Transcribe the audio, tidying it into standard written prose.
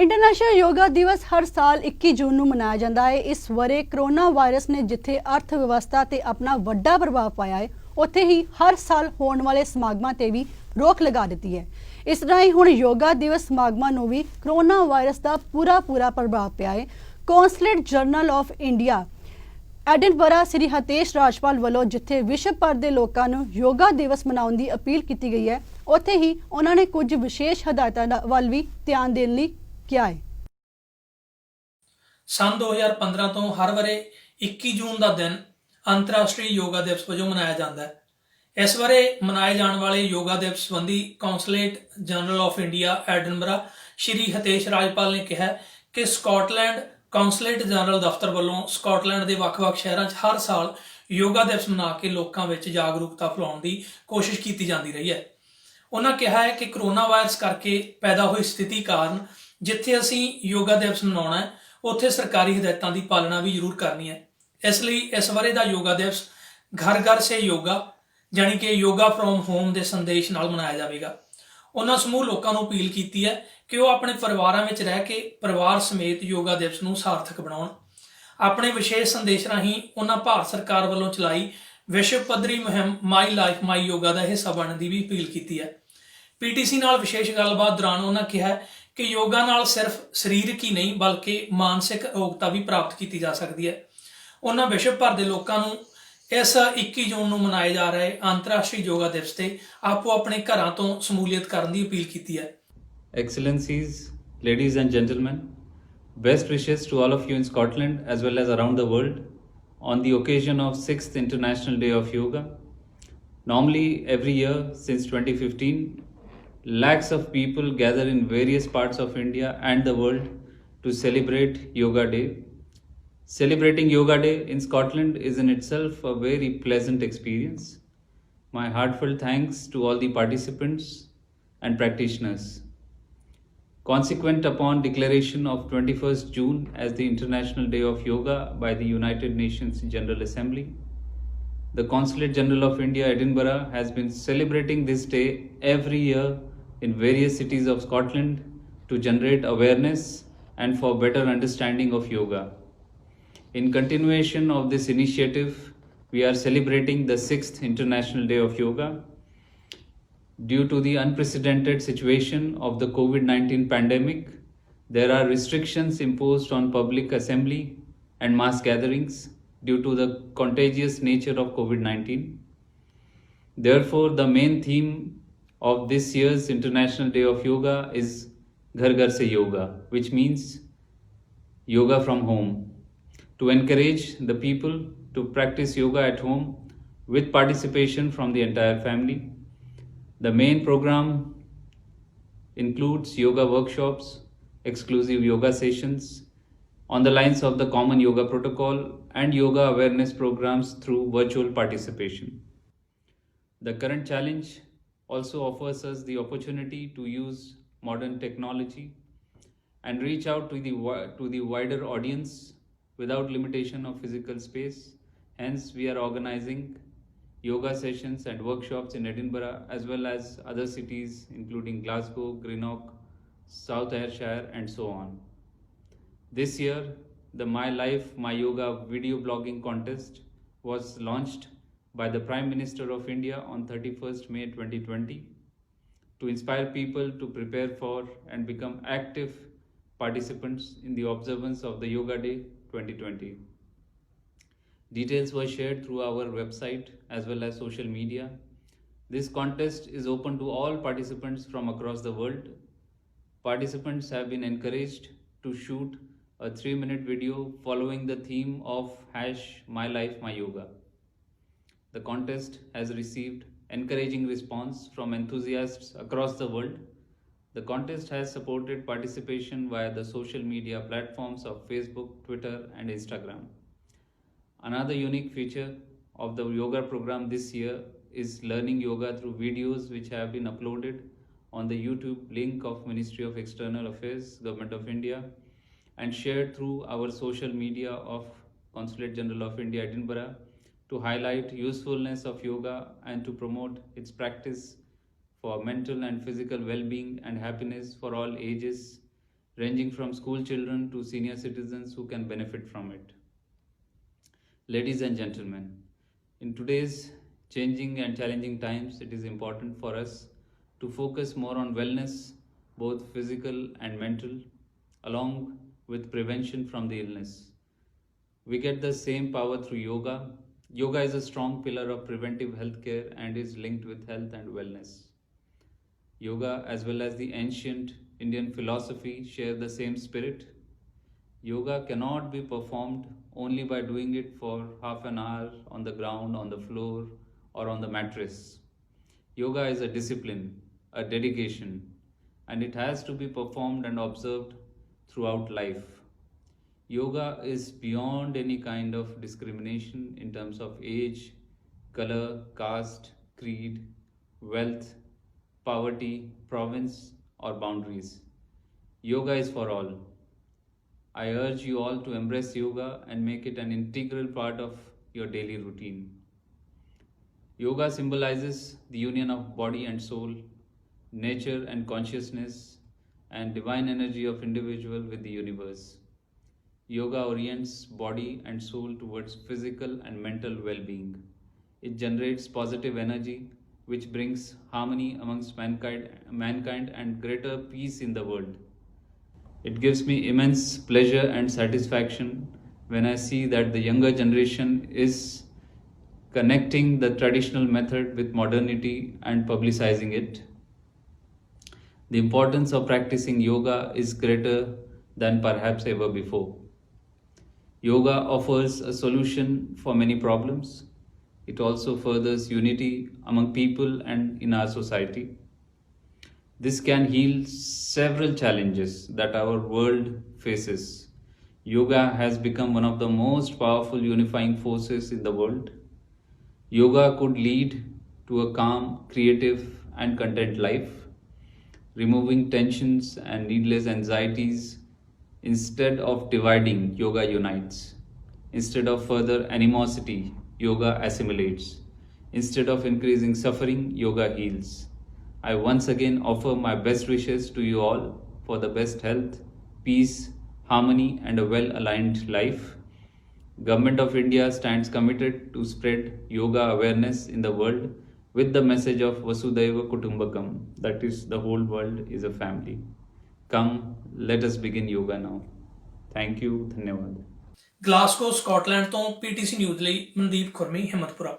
International yoga दिवस हर साल 21 जून ਨੂੰ ਮਨਾਇਆ ਜਾਂਦਾ ਹੈ। ਇਸ ਵਰੇ ਕਰੋਨਾ ਵਾਇਰਸ ਨੇ ਜਿੱਥੇ ਅਰਥ ਵਿਵਸਥਾ ਤੇ ਆਪਣਾ ਵੱਡਾ ਪ੍ਰਭਾਵ ਪਾਇਆ ਹੈ, ਉੱਥੇ ਹੀ ਹਰ ਸਾਲ ਹੋਣ ਵਾਲੇ ਸਮਾਗਮਾਂ ਤੇ ਵੀ ਰੋਕ ਲਗਾ ਦਿੱਤੀ ਹੈ। ਇਸ ਤਰ੍ਹਾਂ ਹੀ ਹੁਣ ਯੋਗਾ ਦਿਵਸ ਸਮਾਗਮਾਂ ਨੂੰ ਵੀ ਕਰੋਨਾ ਵਾਇਰਸ ਦਾ ਪੂਰਾ ਪ੍ਰਭਾਵ ਪਿਆ ਹੈ। Consulate general of India Edinburgh ਸ੍ਰੀ ਹਤੇਸ਼ ਰਾਜਪਾਲ ਵੱਲੋਂ ਜਿੱਥੇ ਵਿਸ਼ਵ ਭਰ ਦੇ ਲੋਕਾਂ ਨੂੰ ਯੋਗਾ ਦਿਵਸ ਮਨਾਉਣ ਦੀ ਅਪੀਲ ਕੀਤੀ ਗਈ ਹੈ, ਉੱਥੇ ਹੀ ਉਹਨਾਂ ਨੇ ਕੁਝ ਵਿਸ਼ੇਸ਼ ਹਦਾਇਤਾਂ ਵੱਲ ਵੀ ਧਿਆਨ ਦੇਣ ਲਈ ਕਿਹਾ ਹੈ। सन 2015 ਤੋਂ ਹਰ ਵਰੇ 21 ਜੂਨ ਦਾ ਦਿਨ ਅੰਤਰਰਾਸ਼ਟਰੀ ਯੋਗਾ ਦਿਵਸ ਵਜੋਂ ਮਨਾਇਆ ਜਾਂਦਾ ਹੈ। ਇਸ ਵਰੇ ਮਨਾਏ ਜਾਣ ਵਾਲੇ ਯੋਗਾ ਦਿਵਸ ਸੰਬੰਧੀ consulate general of India Edinburgh ਸ਼੍ਰੀ ਹਤੇਸ਼ ਰਾਜਪਾਲ ਨੇ ਕਿਹਾ ਕਿ ਸਕਾਟਲੈਂਡ ਕੌਂਸਲੇਟ ਜਨਰਲ ਦਫ਼ਤਰ ਵੱਲੋਂ ਸਕਾਟਲੈਂਡ ਦੇ ਵੱਖ-ਵੱਖ ਸ਼ਹਿਰਾਂ 'ਚ ਹਰ ਸਾਲ ਯੋਗਾ ਦਿਵਸ ਮਨਾ ਕੇ ਲੋਕਾਂ ਵਿੱਚ ਜਾਗਰੂਕਤਾ ਫੈਲਾਉਣ ਦੀ ਕੋਸ਼ਿਸ਼ ਕੀਤੀ ਜਾਂਦੀ ਰਹੀ ਹੈ। ਉਹਨਾਂ ਕਿਹਾ ਹੈ ਕਿ ਕਰੋਨਾ ਵਾਇਰਸ ਕਰਕੇ ਪੈਦਾ ਹੋਈ ਸਥਿਤੀ ਕਾਰਨ ਜਿੱਥੇ ਅਸੀਂ ਯੋਗਾ ਦਿਵਸ ਮਨਾਉਣਾ ਹੈ, ਉੱਥੇ ਸਰਕਾਰੀ ਹਦਾਇਤਾਂ ਦੀ ਪਾਲਣਾ ਵੀ ਜ਼ਰੂਰ ਕਰਨੀ ਹੈ। ਇਸ ਲਈ ਇਸ ਵਰੇ ਦਾ ਯੋਗਾ ਦਿਵਸ ਘਰ ਘਰ ਸੇ ਯੋਗਾ ਜਾਣੀ ਕਿ ਯੋਗਾ ਫਰੋਮ ਹੋਮ ਦੇ ਸੰਦੇਸ਼ ਨਾਲ ਮਨਾਇਆ ਜਾਵੇਗਾ। ਉਹਨਾਂ ਸਮੂਹ ਲੋਕਾਂ ਨੂੰ ਅਪੀਲ ਕੀਤੀ ਹੈ ਕਿ ਉਹ ਆਪਣੇ ਪਰਿਵਾਰਾਂ ਵਿੱਚ ਰਹਿ ਕੇ ਪਰਿਵਾਰ ਸਮੇਤ ਯੋਗਾ ਦਿਵਸ ਨੂੰ ਸਾਰਥਕ ਬਣਾਉਣ। ਆਪਣੇ ਵਿਸ਼ੇਸ਼ ਸੰਦੇਸ਼ ਰਾਹੀਂ ਉਹਨਾਂ ਭਾਰਤ ਸਰਕਾਰ ਵੱਲੋਂ ਚਲਾਈ ਵਿਸ਼ਵ ਪੱਧਰੀ ਮੁਹਿੰਮ ਮਾਈ ਲਾਈਫ ਮਾਈ ਯੋਗਾ ਦਾ ਹਿੱਸਾ ਬਣਨ ਦੀ ਵੀ ਅਪੀਲ ਕੀਤੀ ਹੈ। ਪੀਟੀਸੀ ਨਾਲ ਵਿਸ਼ੇਸ਼ ਗੱਲਬਾਤ ਦੌਰਾਨ ਉਹਨਾਂ ਕਿਹਾ ਕਿ ਯੋਗਾ ਨਾਲ ਸਿਰਫ ਸਰੀਰਕ ਹੀ ਨਹੀਂ ਬਲਕਿ ਮਾਨਸਿਕ ਅਰੋਗਤਾ ਵੀ ਪ੍ਰਾਪਤ ਕੀਤੀ ਜਾ ਸਕਦੀ ਹੈ। ਉਹਨਾਂ ਵਿਸ਼ਵ ਭਰ ਦੇ ਲੋਕਾਂ ਨੂੰ ਇਸ 21 ਜੂਨ ਨੂੰ ਮਨਾਏ ਜਾ ਰਹੇ ਅੰਤਰਰਾਸ਼ਟਰੀ ਯੋਗਾ ਦਿਵਸ ਤੇ ਆਪੋ ਆਪਣੇ ਘਰਾਂ ਤੋਂ ਸਮੂਲੀਅਤ ਕਰਨ ਦੀ ਅਪੀਲ ਕੀਤੀ ਹੈ। Excellencies, ladies and gentlemen, best wishes to all of you in Scotland as well as around the world on the occasion of 6th International Day of Yoga. Normally, every year since 2015, lakhs of people gather in various parts of India and the world to celebrate Yoga Day. Celebrating Yoga Day in Scotland is in itself a very pleasant experience. My heartfelt thanks to all the participants and practitioners. Consequent upon declaration of 21st June as the International Day of Yoga by the United Nations General Assembly, the Consulate General of India, Edinburgh, has been celebrating this day every year in various cities of Scotland to generate awareness and for better understanding of yoga. In continuation of this initiative, we are celebrating the 6th International Day of Yoga. Due to the unprecedented situation of the COVID-19 pandemic, there are restrictions imposed on public assembly and mass gatherings due to the contagious nature of COVID-19. Therefore, the main theme of this year's International Day of Yoga is Ghar Ghar Se Yoga, which means yoga from home, to encourage the people to practice yoga at home with participation from the entire family. The main program includes yoga workshops, exclusive yoga sessions on the lines of the common yoga protocol and yoga awareness programs through virtual participation. The current challenge also offers us the opportunity to use modern technology and reach out to the wider audience without limitation of physical space. Hence, we are organizing yoga sessions and workshops in Edinburgh as well as other cities including Glasgow, Greenock, South Ayrshire and so on. This year, the My Life, My Yoga video blogging contest was launched by the Prime Minister of India on 31st May 2020 to inspire people to prepare for and become active participants in the observance of the Yoga Day 2020. Details were shared through our website as well as social media. This contest is open to all participants from across the world. Participants have been encouraged to shoot a 3-minute video following the theme of #MyLifeMyYoga. The contest has received encouraging response from enthusiasts across the world. The contest has supported participation via the social media platforms of Facebook, Twitter, and Instagram. Another unique feature of the yoga program this year is learning yoga through videos which have been uploaded on the YouTube link of Ministry of External Affairs, Government of India, and shared through our social media of Consulate General of India, Edinburgh, to highlight usefulness of yoga and to promote its practice for mental and physical well-being and happiness for all ages, ranging from school children to senior citizens who can benefit from it. Ladies and gentlemen, in today's changing and challenging times, it is important for us to focus more on wellness, both physical and mental, along with prevention from the illness. We get the same power through yoga. Yoga is a strong pillar of preventive healthcare and is linked with health and wellness. Yoga, as well as the ancient Indian philosophy, share the same spirit. Yoga cannot be performed only by doing it for half an hour on the ground, on the floor, or on the mattress. Yoga is a discipline, a dedication, and it has to be performed and observed throughout life. Yoga is beyond any kind of discrimination in terms of age, color, caste, creed, wealth, poverty, province, or boundaries. Yoga is for all. I urge you all to embrace yoga and make it an integral part of your daily routine. Yoga symbolizes the union of body and soul, nature and consciousness, and divine energy of individual with the universe. Yoga orients body and soul towards physical and mental well-being. It generates positive energy which brings harmony amongst mankind and greater peace in the world. It gives me immense pleasure and satisfaction when I see that the younger generation is connecting the traditional method with modernity and publicizing it. The importance of practicing yoga is greater than perhaps ever before. Yoga offers a solution for many problems. It also furthers unity among people and in our society. This can heal several challenges that our world faces. Yoga has become one of the most powerful unifying forces in the world. Yoga could lead to a calm, creative, and content life, removing tensions and needless anxieties. Instead of dividing, yoga unites. Instead of further animosity, yoga assimilates. Instead of increasing suffering, yoga heals. I once again offer my best wishes to you all for the best health, peace, harmony, and a well-aligned life. Government of India stands committed to spread yoga awareness in the world with the message of Vasudhaiva Kutumbakam, that is, the whole world is a family. Come, let us begin yoga now. Thank you. Dhanyawad. Glasgow Scotland ਤੋਂ PTC news ਲਈ ਮਨਦੀਪ ਖੁਰਮੀ ਹਿੰਮਤਪੁਰਾ।